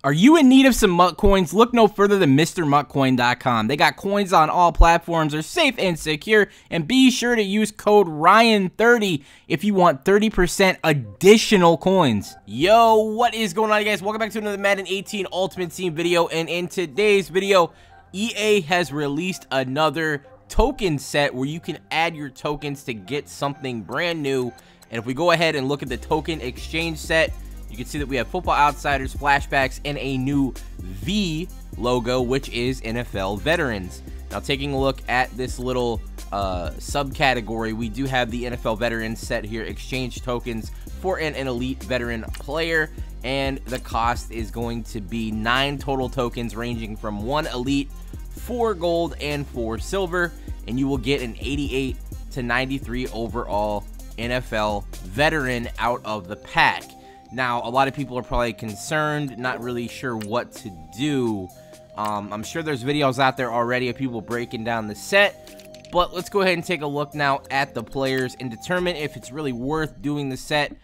Are you in need of some MUT coins? Look no further than MrMutCoin.com. They got coins on all platforms, are safe and secure, and be sure to use code Ryan30 if you want 30% additional coins. Yo, what is going on, guys? Welcome back to another Madden 18 Ultimate Team video, and in today's video, EA has released another token set where you can add your tokens to get something brand new. And if we go ahead and look at the token exchange set, you can see that we have Football Outsiders, flashbacks, and a new V logo, which is NFL Veterans. Now, taking a look at this little subcategory, we do have the NFL Veterans set here, exchange tokens for an elite veteran player, and the cost is going to be 9 total tokens ranging from 1 elite, 4 gold, and 4 silver, and you will get an 88 to 93 overall NFL veteran out of the pack. Now, a lot of people are probably concerned, not really sure what to do. I'm sure there's videos out there already of people breaking down the set, but let's go ahead and take a look now at the players and determine if it's really worth doing the set.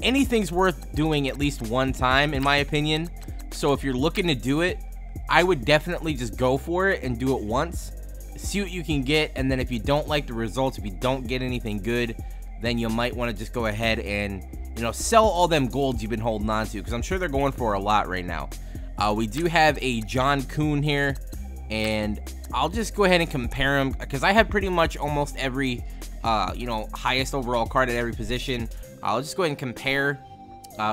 Anything's worth doing at least one time, in my opinion. So if you're looking to do it, I would definitely just go for it and do it once. See what you can get, and then if you don't like the results, if you don't get anything good, then you might want to just go ahead and, you know, sell all them golds you've been holding on to, because I'm sure they're going for a lot right now. We do have a John Kuhn here, and I'll just go ahead and compare him, because I have pretty much almost every, you know, highest overall card at every position. I'll just go ahead and compare.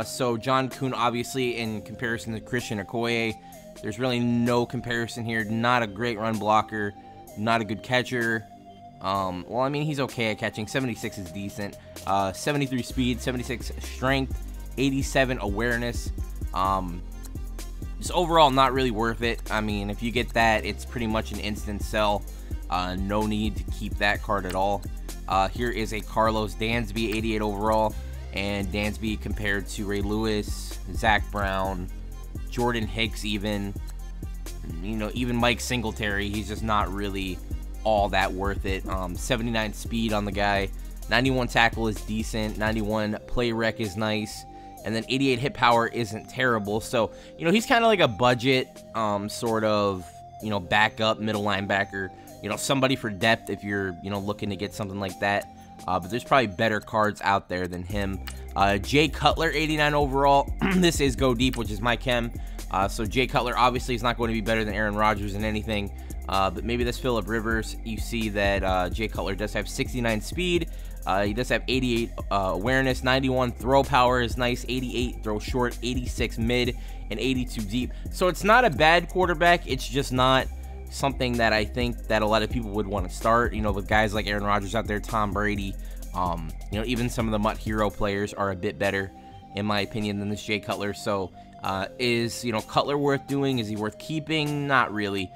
So John Kuhn, obviously, in comparison to Christian Okoye, there's really no comparison here. Not a great run blocker, not a good catcher. Well, I mean, he's okay at catching. 76 is decent. 73 speed, 76 strength, 87 awareness. Just overall not really worth it. I mean, if you get that, it's pretty much an instant sell. No need to keep that card at all. Here is a Carlos Dansby, 88 overall, and Dansby compared to Ray Lewis, Zach Brown, Jordan Hicks, even, you know, even Mike Singletary. He's just not really all that worth it. 79 speed on the guy, 91 tackle is decent, 91 play rec is nice, and then 88 hit power isn't terrible. So, you know, he's kind of like a budget sort of, you know, backup middle linebacker, you know, somebody for depth if you're, you know, looking to get something like that. But there's probably better cards out there than him. Jay Cutler, 89 overall. This is Go Deep, which is my chem. So Jay Cutler obviously is not going to be better than Aaron Rodgers in anything. But maybe this Phillip Rivers, you see that Jay Cutler does have 69 speed. He does have 88 awareness, 91 throw power is nice, 88 throw short, 86 mid, and 82 deep. So it's not a bad quarterback. It's just not something that I think that a lot of people would want to start. You know, with guys like Aaron Rodgers out there, Tom Brady, you know, even some of the MUT hero players are a bit better, in my opinion, than this Jay Cutler. So is, you know, Cutler worth doing? Is he worth keeping? Not really.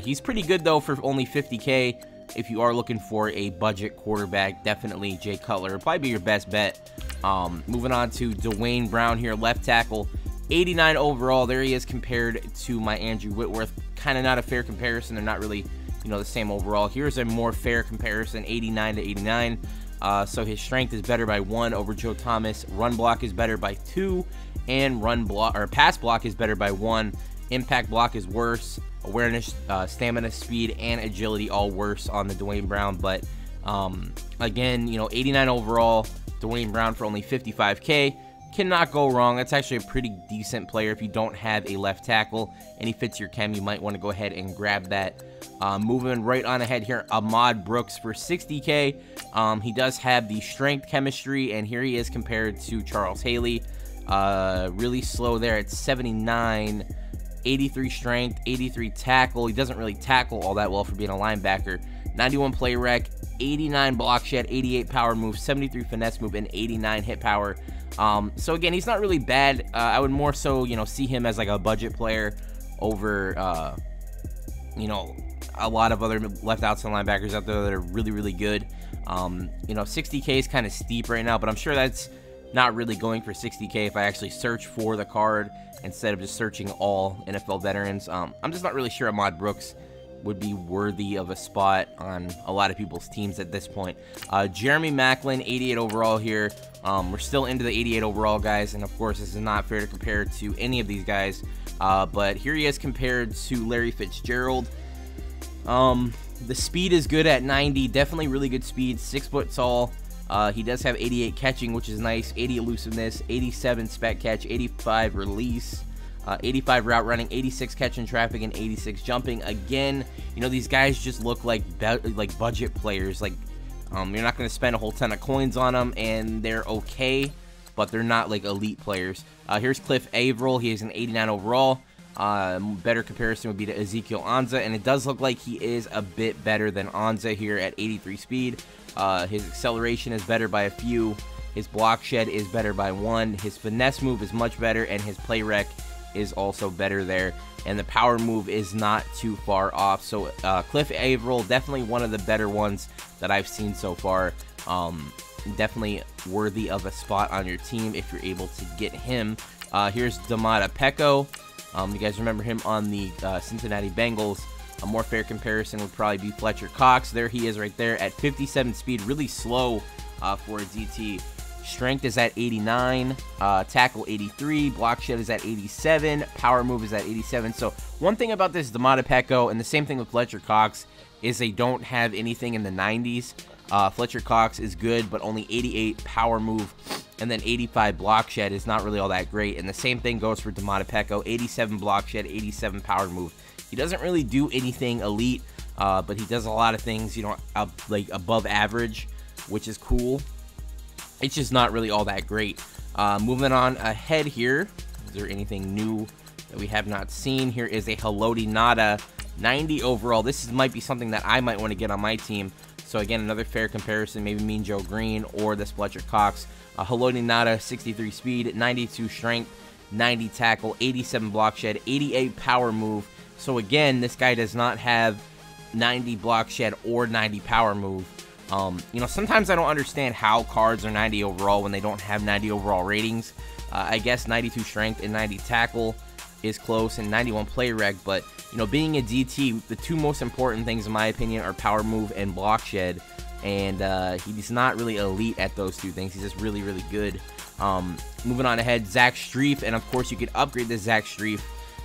He's pretty good, though, for only 50K. If you are looking for a budget quarterback, definitely Jay Cutler would probably be your best bet. Moving on to Dwayne Brown here, left tackle, 89 overall. There he is compared to my Andrew Whitworth. Kind of not a fair comparison. They're not really, you know, the same overall. Here's a more fair comparison, 89 to 89. So his strength is better by 1 over Joe Thomas. Run block is better by 2. And run block or pass block is better by 1. Impact block is worse. Awareness, stamina, speed, and agility all worse on the Dwayne Brown. But again, you know, 89 overall, Dwayne Brown for only 55K. Cannot go wrong. That's actually a pretty decent player. If you don't have a left tackle and he fits your chem, you might want to go ahead and grab that. Moving right on ahead here, Ahmad Brooks for 60K. He does have the strength chemistry, and here he is compared to Charles Haley. Really slow there at 79, 83 strength, 83 tackle. He doesn't really tackle all that well for being a linebacker. 91 play rec, 89 block shed, 88 power move, 73 finesse move, and 89 hit power. So again, he's not really bad. I would more so, you know, see him as like a budget player over, you know, a lot of other left outside linebackers out there that are really, really good. You know, 60K is kind of steep right now, but I'm sure that's not really going for 60K if I actually search for the card instead of just searching all NFL veterans. I'm just not really sure Ahmad Brooks would be worthy of a spot on a lot of people's teams at this point. Jeremy Maclin, 88 overall here. We're still into the 88 overall, guys, and of course this is not fair to compare to any of these guys, but here he is compared to Larry Fitzgerald. The speed is good at 90, definitely really good speed, 6 foot tall. He does have 88 catching, which is nice, 80 elusiveness, 87 spec catch, 85 release, 85 route running, 86 catching traffic, and 86 jumping. Again, you know, these guys just look like budget players. Like, you're not going to spend a whole ton of coins on them, and they're okay, but they're not like elite players. Here's Cliff Averill. He is an 89 overall. Better comparison would be to Ezekiel Anza, and it does look like he is a bit better than Anza here at 83 speed. His acceleration is better by a few. His block shed is better by 1. His finesse move is much better, and his play rec is also better there. And the power move is not too far off. So Cliff Averill, definitely one of the better ones that I've seen so far. Definitely worthy of a spot on your team if you're able to get him. Here's Domata Peko. You guys remember him on the Cincinnati Bengals. A more fair comparison would probably be Fletcher Cox. There he is right there at 57 speed, really slow for a DT. Strength is at 89, tackle 83, block shed is at 87, power move is at 87. So one thing about this Domata Peko, and the same thing with Fletcher Cox, is they don't have anything in the 90s. Fletcher Cox is good, but only 88 power move, and then 85 block shed is not really all that great. And the same thing goes for Domata Peko, 87 block shed, 87 power move. He doesn't really do anything elite, but he does a lot of things, you know, like above average, which is cool. It's just not really all that great. Moving on ahead here, is there anything new that we have not seen? Here is a Haloti Ngata, 90 overall. This might be something that I might want to get on my team. So again, another fair comparison, maybe Mean Joe Green or this Fletcher Cox. Haloti Ngata, 63 speed, 92 strength, 90 tackle, 87 block shed, 88 power move. So again, this guy does not have 90 block shed or 90 power move. You know, sometimes I don't understand how cards are 90 overall when they don't have 90 overall ratings. I guess 92 strength and 90 tackle is close, and 91 play rec, but you know, being a DT, the two most important things in my opinion are power move and block shed, and he's not really elite at those two things. He's just really, really good. Moving on ahead, Zach Strief, and of course you could upgrade this Zach Strief,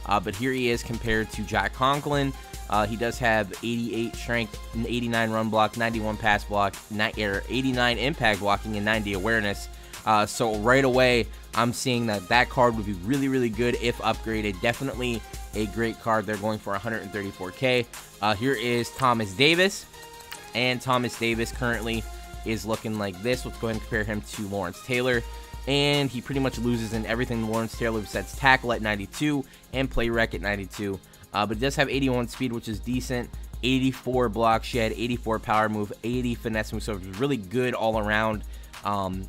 but here he is compared to Jack Conklin. He does have 88 strength, 89 run block, 91 pass block, 89 impact blocking, and 90 awareness. So right away, I'm seeing that card would be really, really good if upgraded. Definitely a great card. They're going for 134K. Here is Thomas Davis, and Thomas Davis currently is looking like this. Let's go ahead and compare him to Lawrence Taylor, and he pretty much loses in everything Lawrence Taylor sets tackle at 92 and play rec at 92. But it does have 81 speed, which is decent, 84 block shed, 84 power move, 80 finesse move, so it's really good all around.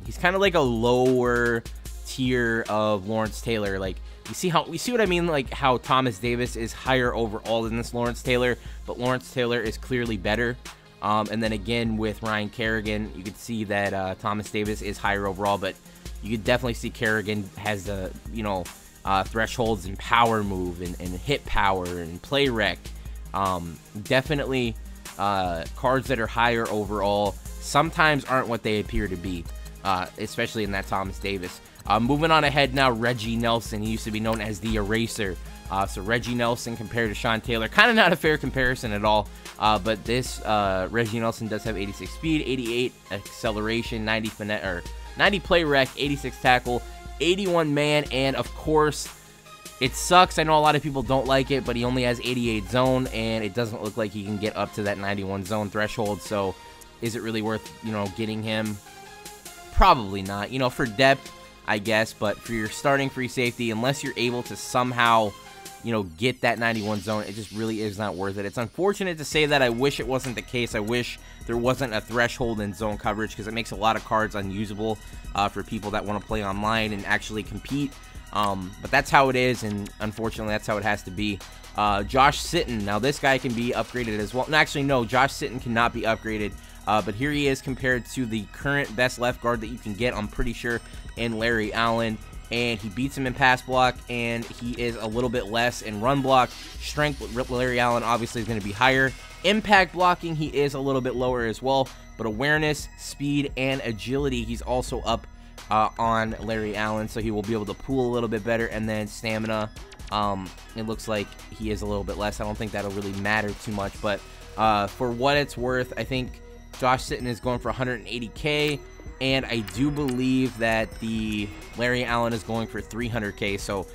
He's kind of like a lower tier of Lawrence Taylor. Like, you see what I mean? Like how Thomas Davis is higher overall than this Lawrence Taylor, but Lawrence Taylor is clearly better. And then again with Ryan Kerrigan, you could see that Thomas Davis is higher overall, but you could definitely see Kerrigan has the, you know, thresholds and power move and hit power and play rec. Definitely cards that are higher overall sometimes aren't what they appear to be, especially in that Thomas Davis. Moving on ahead now, Reggie Nelson. He used to be known as the Eraser. So Reggie Nelson compared to Sean Taylor, kind of not a fair comparison at all. But this Reggie Nelson does have 86 speed, 88 acceleration, 90 finesse, or 90 play rec, 86 tackle, 81 man, and of course, it sucks. I know a lot of people don't like it, but he only has 88 zone, and it doesn't look like he can get up to that 91 zone threshold. So, is it really worth, you know, getting him? Probably not. You know, for depth, I guess, but for your starting free safety, unless you're able to somehow, you know, get that 91 zone, it just really is not worth it. It's unfortunate to say that. I wish it wasn't the case. I wish there wasn't a threshold in zone coverage, because it makes a lot of cards unusable for people that want to play online and actually compete. But that's how it is, and unfortunately that's how it has to be. Josh Sitton, now this guy can be upgraded as well. No, actually no, Josh Sitton cannot be upgraded, but here he is compared to the current best left guard that you can get, I'm pretty sure, in Larry Allen. and he beats him in pass block, and he is a little bit less in run block. Strength with Larry Allen obviously is going to be higher. Impact blocking, he is a little bit lower as well, but awareness, speed, and agility, he's also up on Larry Allen, so he will be able to pull a little bit better. And then stamina, it looks like he is a little bit less. I don't think that'll really matter too much, but for what it's worth, I think Josh Sitton is going for 180K, and I do believe that the Larry Allen is going for 300K, so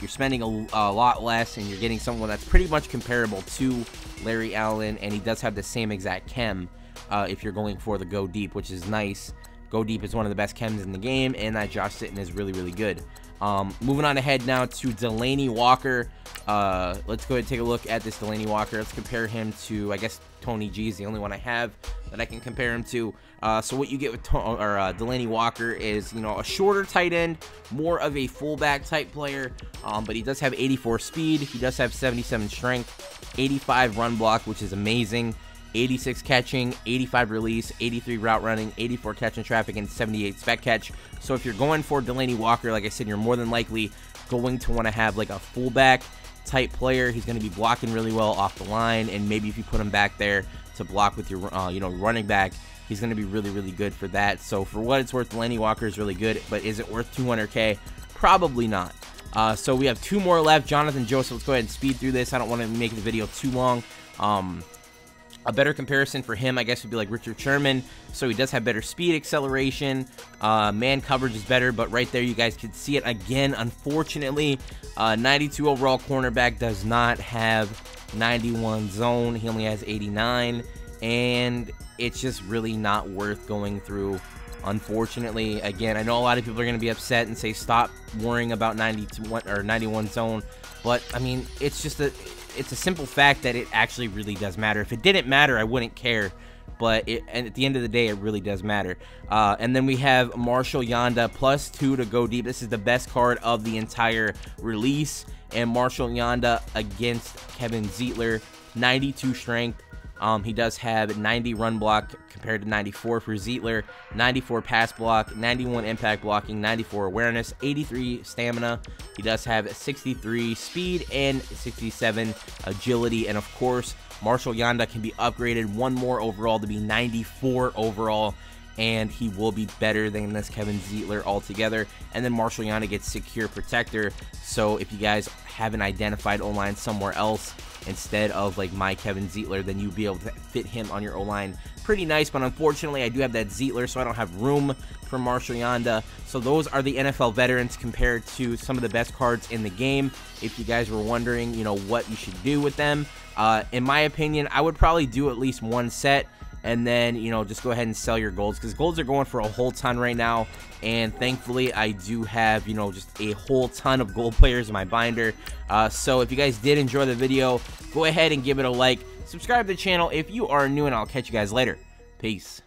you're spending a lot less, and you're getting someone that's pretty much comparable to Larry Allen, and he does have the same exact chem if you're going for the Go Deep, which is nice. Go Deep is one of the best chems in the game, and that Josh Sitton is really, really good. Moving on ahead now to Delaney Walker. Let's go ahead and take a look at this Delaney Walker. Let's compare him to, I guess, Tony G is the only one I have that I can compare him to. So what you get with Delaney Walker is, you know, a shorter tight end, more of a fullback type player, but he does have 84 speed. He does have 77 strength, 85 run block, which is amazing, 86 catching, 85 release, 83 route running, 84 catch and traffic, and 78 spec catch. So if you're going for Delaney Walker, like I said, you're more than likely going to want to have like a fullback type player. He's going to be blocking really well off the line, and maybe if you put him back there to block with your running back, he's going to be really, really good for that. So for what it's worth, Delaney Walker is really good, but is it worth 200K? Probably not. So we have two more left. Jonathan Joseph, let's go ahead and speed through this. I don't want to make the video too long. A better comparison for him, I guess, would be like Richard Sherman. So he does have better speed, acceleration, man coverage is better, but right there you guys can see it again. Unfortunately, 92 overall cornerback does not have 91 zone. He only has 89, and it's just really not worth going through. Unfortunately, again, I know a lot of people are going to be upset and say stop worrying about 92 or 91 zone, but I mean, it's a simple fact that it actually really does matter. If it didn't matter, I wouldn't care, but and at the end of the day, it really does matter. And then we have Marshall Yanda +2 to Go Deep. This is the best card of the entire release, and Marshall Yanda against Kevin Zeitler, 92 strength. He does have 90 run block compared to 94 for Zeitler, 94 pass block, 91 impact blocking, 94 awareness, 83 stamina. He does have 63 speed and 67 agility. And of course, Marshall Yanda can be upgraded one more overall to be 94 overall, and he will be better than this Kevin Zeitler altogether. And then Marshall Yanda gets secure protector, so if you guys haven't identified O-line somewhere else instead of like my Kevin Zeitler, then you'll be able to fit him on your O-line pretty nice. But unfortunately, I do have that Zeitler, so I don't have room for Marshall Yanda. So those are the NFL veterans compared to some of the best cards in the game. If you guys were wondering, you know, what you should do with them, in my opinion, I would probably do at least one set, and then, you know, just go ahead and sell your golds, because golds are going for a whole ton right now, and thankfully I do have, you know, just a whole ton of gold players in my binder. So if you guys did enjoy the video, go ahead and give it a like, subscribe to the channel if you are new, and I'll catch you guys later. Peace.